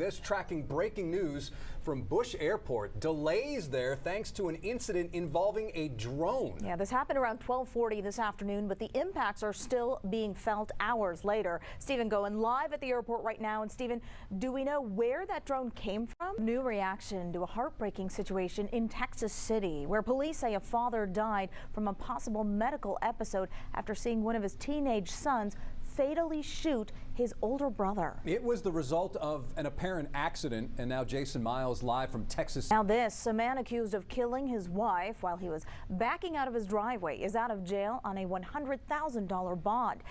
This tracking breaking news from Bush Airport. Delays there thanks to an incident involving a drone. Yeah, this happened around 12:40 this afternoon, but the impacts are still being felt hours later. Stephen going live at the airport right now. And Stephen, do we know where that drone came from? New reaction to a heartbreaking situation in Texas City, where police say a father died from a possible medical episode after seeing one of his teenage sons fatally shoot his older brother. It was the result of an apparent accident, and now Jason Miles live from Texas. Now this, a man accused of killing his wife while he was backing out of his driveway is out of jail on a $100,000 bond.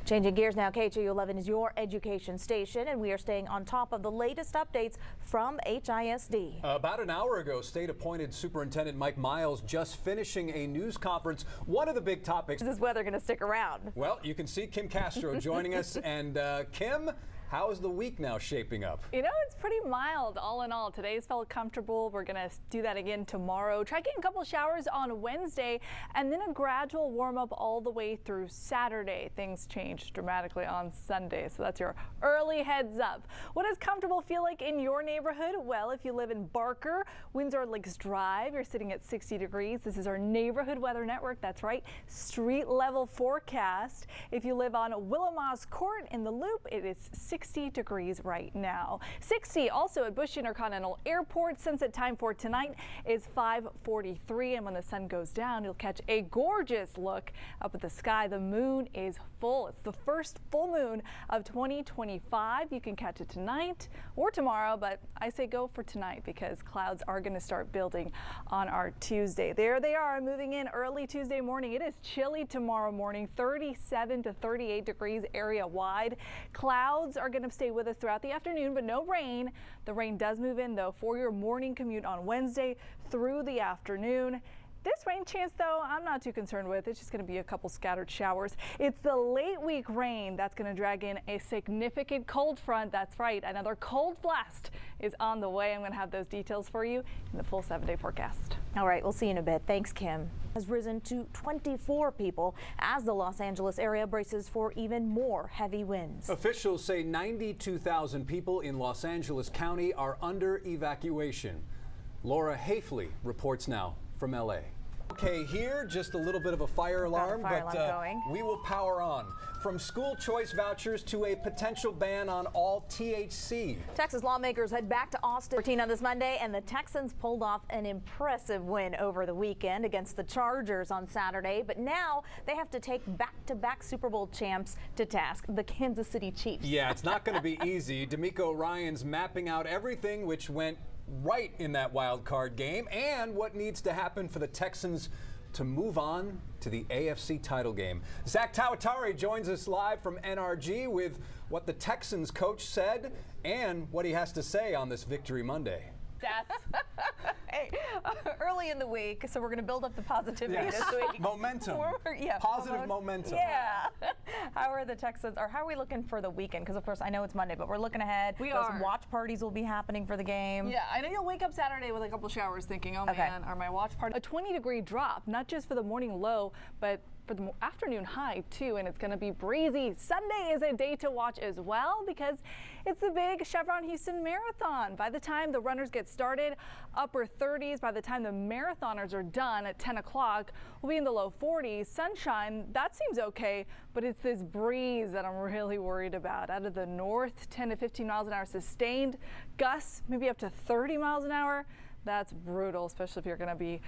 Changing gears now, KHOU11 is your education station, and we are staying on top of the latest updates from HISD. About an hour ago, state-appointed Superintendent Mike Miles just finishing a news conference. One of the big topics. Is this weather going to stick around? Well, you can see Kim Castro joining us. And Kim, how is the week now shaping up? You know, it's pretty mild all in all. Today's felt comfortable. We're going to do that again tomorrow. Try getting a couple showers on Wednesday and then a gradual warm up all the way through Saturday. Things change dramatically on Sunday. So that's your early heads up. What does comfortable feel like in your neighborhood? Well, if you live in Barker, Windsor Lakes Drive, you're sitting at 60 degrees. This is our neighborhood weather network. That's right. Street level forecast. If you live on Willamette Court in the Loop, it is 60 degrees right now. 60 also at Bush Intercontinental Airport. Sunset time for tonight is 5:43, and when the sun goes down, you'll catch a gorgeous look up at the sky. The moon is full. It's the first full moon of 2025. You can catch it tonight or tomorrow, but I say go for tonight because clouds are going to start building on our Tuesday. There they are, moving in early Tuesday morning. It is chilly tomorrow morning, 37 to 38 degrees area wide. Clouds are going to stay with us throughout the afternoon, but no rain. The rain does move in though for your morning commute on Wednesday through the afternoon. This rain chance, though, I'm not too concerned with. It's just going to be a couple scattered showers. It's the late week rain that's going to drag in a significant cold front. That's right. Another cold blast is on the way. I'm going to have those details for you in the full 7-day forecast. All right, we'll see you in a bit. Thanks, Kim. Has risen to 24 people as the Los Angeles area braces for even more heavy winds. Officials say 92,000 people in Los Angeles County are under evacuation. Laura Hafley reports now from LA. Okay, here, just a little bit of a fire alarm, we will power on. From school choice vouchers to a potential ban on all THC. Texas lawmakers head back to Austin 14 on this Monday, and the Texans pulled off an impressive win over the weekend against the Chargers on Saturday. But now they have to take back-to-back Super Bowl champs to task, the Kansas City Chiefs. Yeah, it's not going to be easy. D'Amico Ryan's mapping out everything which went right in that wild card game and what needs to happen for the Texans to move on to the AFC title game. Zach Tawatari joins us live from NRG with what the Texans coach said and what he has to say on this Victory Monday. Hey, early in the week, so we're going to build up the positivity this week. Momentum. Positive momentum. Yeah. How are the Texans, or how are we looking for the weekend? Because, of course, I know it's Monday, but we're looking ahead. Some watch parties will be happening for the game. Yeah, I know you'll wake up Saturday with a couple showers thinking, oh, man, are my watch party? A 20-degree drop, not just for the morning low, but for the afternoon high too, and it's going to be breezy. Sunday is a day to watch as well because it's the big Chevron Houston Marathon. By the time the runners get started, upper 30s. By the time the marathoners are done at 10 o'clock, we'll be in the low 40s. Sunshine, that seems okay, but it's this breeze that I'm really worried about. Out of the north, 10 to 15 miles an hour sustained. Gusts, maybe up to 30 miles an hour. That's brutal, especially if you're going to be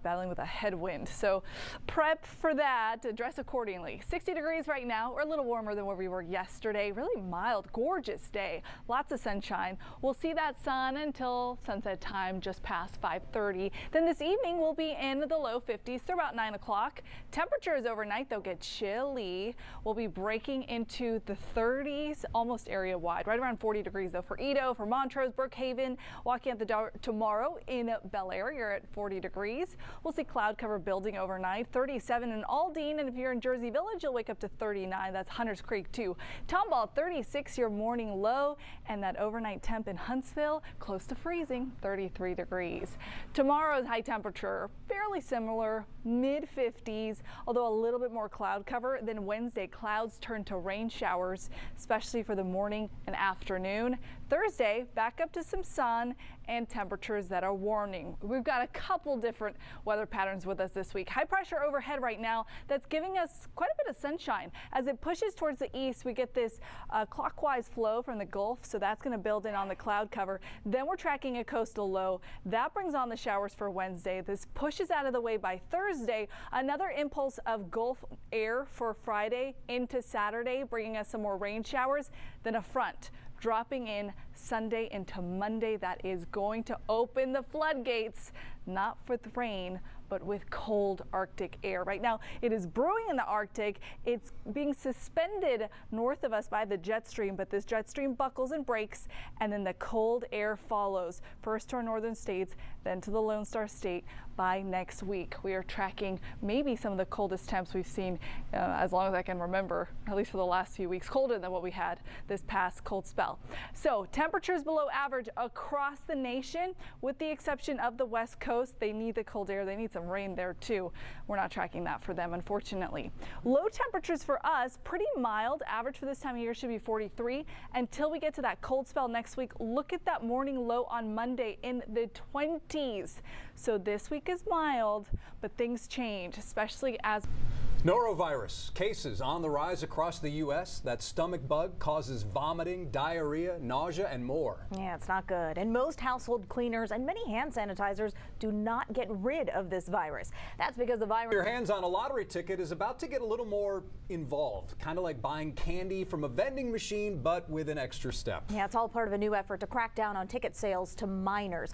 battling with a headwind. So prep for that, dress accordingly. 60 degrees right now, or a little warmer than where we were yesterday. Really mild, gorgeous day. Lots of sunshine. We'll see that sun until sunset time, just past 5:30. Then this evening we'll be in the low 50s through about 9 o'clock. Temperatures overnight, though, get chilly. We'll be breaking into the 30s, almost area wide. Right around 40 degrees, though, for Edo, for Montrose, Brookhaven. Walking at the door tomorrow in Bel Air, you're at 40 degrees. We'll see cloud cover building overnight, 37 in Aldine, and if you're in Jersey Village, you'll wake up to 39. That's Hunters Creek too. Tomball, 36 your morning low, and that overnight temp in Huntsville, close to freezing, 33 degrees. Tomorrow's high temperature, fairly similar, mid 50s, although a little bit more cloud cover. Then Wednesday, clouds turn to rain showers, especially for the morning and afternoon. Thursday, back up to some sun and temperatures that are warming. We've got a couple different weather patterns with us this week. High pressure overhead right now that's giving us quite a bit of sunshine. As it pushes towards the east, we get this clockwise flow from the Gulf, so that's going to build in on the cloud cover. Then we're tracking a coastal low. That brings on the showers for Wednesday. This pushes out of the way by Thursday. Another impulse of Gulf air for Friday into Saturday, bringing us some more rain showers. Then a front dropping in Sunday into Monday that is going to open the floodgates, not with rain, but with cold Arctic air. Right now, it is brewing in the Arctic. It's being suspended north of us by the jet stream, but this jet stream buckles and breaks, and then the cold air follows, first to our northern states, then to the Lone Star State by next week. We are tracking maybe some of the coldest temps we've seen as long as I can remember, at least for the last few weeks, colder than what we had this past cold spell. So temperatures below average across the nation, with the exception of the West Coast. They need the cold air. They need some rain there too. We're not tracking that for them, unfortunately. Low temperatures for us, pretty mild. Average for this time of year should be 43 until we get to that cold spell next week. Look at that morning low on Monday in the 20s. So this week is mild, but things change, especially as Norovirus cases on the rise across the U.S. That stomach bug causes vomiting, diarrhea, nausea, and more. Yeah, it's not good. And most household cleaners and many hand sanitizers do not get rid of this virus. That's because the virus... Your hands on a lottery ticket is about to get a little more involved, kind of like buying candy from a vending machine, but with an extra step. Yeah, it's all part of a new effort to crack down on ticket sales to minors.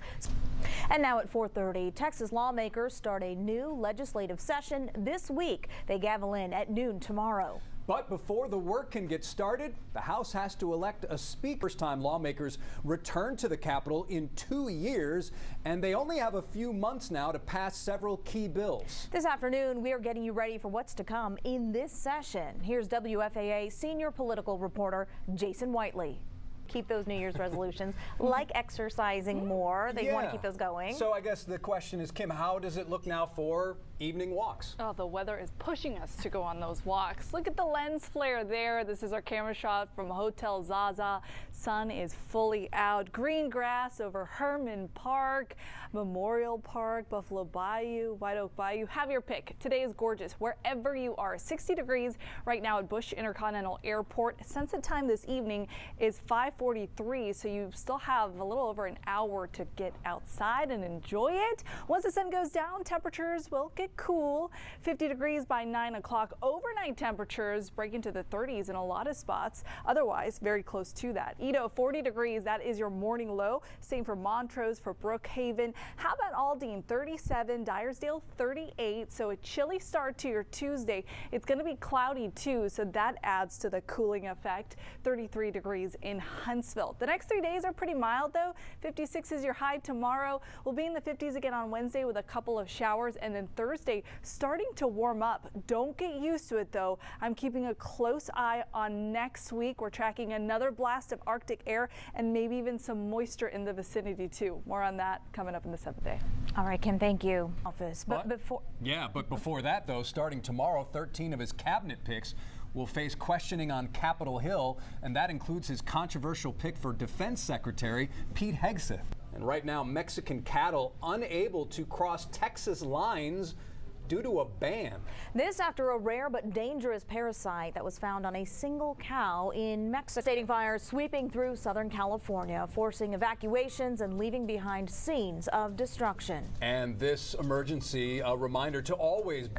And now at 4:30, Texas lawmakers start a new legislative session this week. They gavel in at noon tomorrow. But before the work can get started, the House has to elect a speaker. First-time lawmakers return to the Capitol in 2 years, and they only have a few months now to pass several key bills. This afternoon, we are getting you ready for what's to come in this session. Here's WFAA senior political reporter Jason Whiteley. Keep those New Year's resolutions, like exercising more. They want to keep those going. So I guess the question is, Kim, how does it look now for evening walks? Oh, the weather is pushing us to go on those walks. Look at the lens flare there. This is our camera shot from Hotel Zaza. Sun is fully out. Green grass over Herman Park, Memorial Park, Buffalo Bayou, White Oak Bayou. Have your pick. Today is gorgeous wherever you are. 60 degrees right now at Bush Intercontinental Airport. Sunset time this evening is 5:43, so you still have a little over an hour to get outside and enjoy it. Once the sun goes down, temperatures will get cool. 50 degrees by 9 o'clock. Overnight temperatures break into the 30s in a lot of spots. Otherwise, very close to that. Edo, 40 degrees. That is your morning low. Same for Montrose, for Brookhaven. How about Aldine, 37. Dyersdale, 38. So a chilly start to your Tuesday. It's going to be cloudy too, so that adds to the cooling effect. 33 degrees in Huntsville. The next 3 days are pretty mild though. 56 is your high tomorrow. We'll be in the 50s again on Wednesday with a couple of showers, and then Thursday starting to warm up. Don't get used to it though. I'm keeping a close eye on next week. We're tracking another blast of Arctic air and maybe even some moisture in the vicinity too. More on that coming up in the 7th day. All right, Kim, thank you. But before that though, starting tomorrow, 13 of his cabinet picks will face questioning on Capitol Hill, and that includes his controversial pick for Defense Secretary Pete Hegseth. And right now, Mexican cattle unable to cross Texas lines due to a ban. This after a rare but dangerous parasite that was found on a single cow in Mexico. Devastating fires sweeping through Southern California, forcing evacuations and leaving behind scenes of destruction. And this emergency, a reminder to always...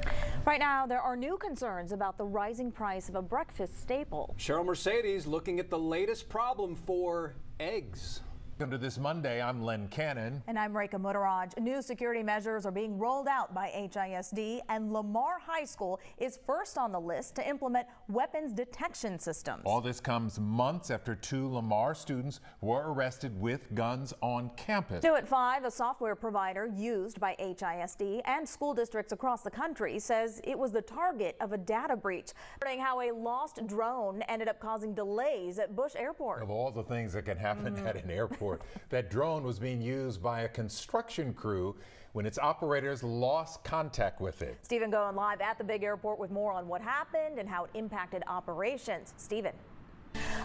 Right now, there are new concerns about the rising price of a breakfast staple. Cheryl Mercedes looking at the latest problem for eggs. Welcome to This Monday. I'm Len Cannon. And I'm Rekha Muddaraj. New security measures are being rolled out by HISD, and Lamar High School is first on the list to implement weapons detection systems. All this comes months after 2 Lamar students were arrested with guns on campus. 2 at 5, a software provider used by HISD and school districts across the country, says it was the target of a data breach. Reporting how a lost drone ended up causing delays at Bush Airport. Of all the things that can happen at an airport, that drone was being used by a construction crew when its operators lost contact with it. Stephen going live at the big airport with more on what happened and how it impacted operations. Stephen.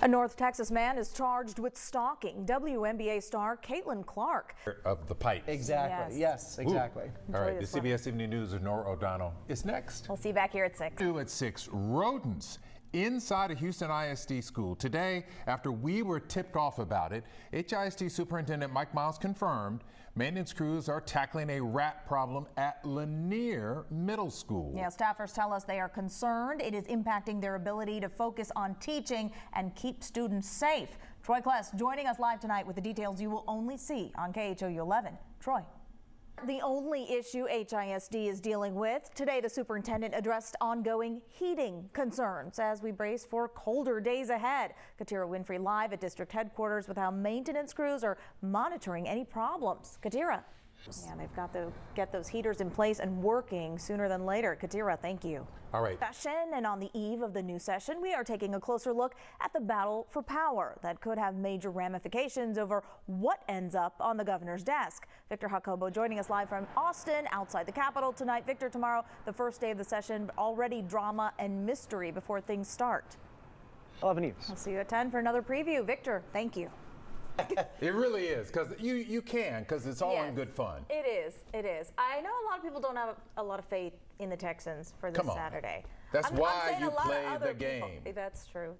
A North Texas man is charged with stalking WNBA star Caitlin Clark. Of the pipes. Exactly. Yes, exactly. All right, the this one. CBS Evening News with Nora O'Donnell is next. We'll see you back here at 6. At 6, rodents inside a Houston ISD school. Today, after we were tipped off about it, HISD Superintendent Mike Miles confirmed maintenance crews are tackling a rat problem at Lanier Middle School. Yeah, staffers tell us they are concerned it is impacting their ability to focus on teaching and keep students safe. Troy Kless joining us live tonight with the details you will only see on KHOU 11. Troy. The only issue HISD is dealing with. Today, the superintendent addressed ongoing heating concerns as we brace for colder days ahead. Katira Winfrey live at district headquarters with how maintenance crews are monitoring any problems. Katira. Yeah, they've got to get those heaters in place and working sooner than later. Katira, thank you. All right. Session, and on the eve of the new session, we are taking a closer look at the battle for power that could have major ramifications over what ends up on the governor's desk. Victor Jacobo joining us live from Austin, outside the Capitol tonight. Victor, tomorrow, the first day of the session, but already drama and mystery before things start. 11 News. I'll see you at 10 for another preview. Victor, thank you. It really is, because you can, because it's all in Yes, good fun. It is. It is. I know a lot of people don't have a lot of faith in the Texans for this Come on. Saturday. That's I'm why saying you a lot of play other the people- game. That's true.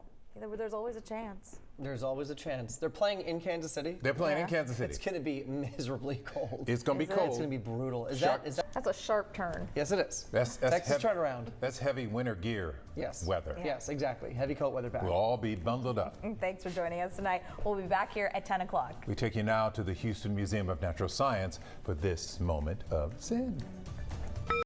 There's always a chance. There's always a chance. They're playing in Kansas City. They're playing in Yeah. Kansas City. It's going to be miserably cold. It's going to be cold. It's going to be brutal. Is Sharp- that? That's a sharp turn. Yes, it is. That's Texas heavy, turnaround. That's heavy winter gear Yes. weather. Yes, exactly. Heavy coat weather back. We'll all be bundled up. Thanks for joining us tonight. We'll be back here at 10 o'clock. We take you now to the Houston Museum of Natural Science for this moment of Zen.